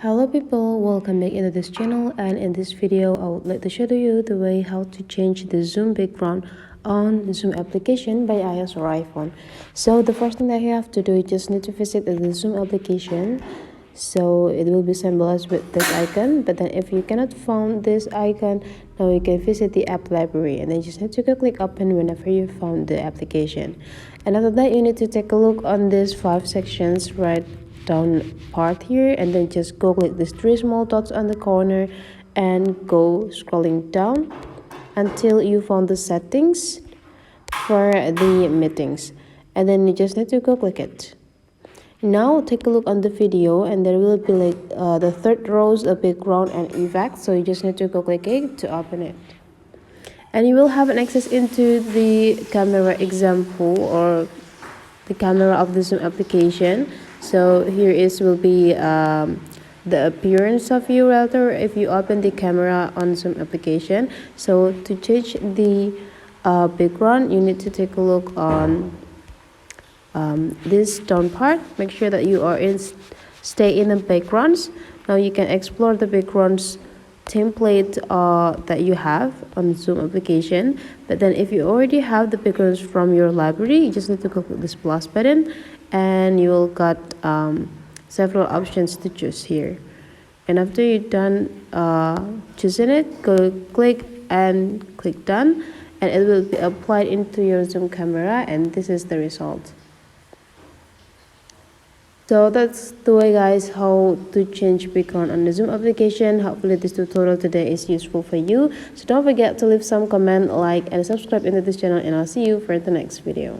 Hello people, welcome back into this channel, and in this video I would like to show you the way how to change the zoom background on the Zoom application by iOS or iPhone. So the first thing that you have to do, you just need to visit the Zoom application. So it will be symbolized with this icon, but then if you cannot find this icon, now you can visit the app library, and then you just need to go click open whenever you found the application. And after that, you need to take a look on these 5 sections right down part here, and then just go click these 3 small dots on the corner and go scrolling down until you found the settings for the meetings, and then you just need to go click it. Now take a look on the video, and there will be like the third rows of background and effect, so you just need to go click it to open it, and you will have an access into the camera example or the camera of the Zoom application. So here will be the appearance of you rather if you open the camera on Zoom application. So to change the background, you need to take a look on this down part. Make sure that you are stay in the backgrounds. Now you can explore the backgrounds template that you have on the Zoom application, but then if you already have the backgrounds from your library, you just need to click this plus button, and you will got several options to choose here. And after you're done choosing it, go click and click done, and it will be applied into your Zoom camera, and this is the result. So that's the way guys how to change background on the Zoom application. Hopefully this tutorial today is useful for you. So don't forget to leave some comment, like and subscribe into this channel, and I'll see you for the next video.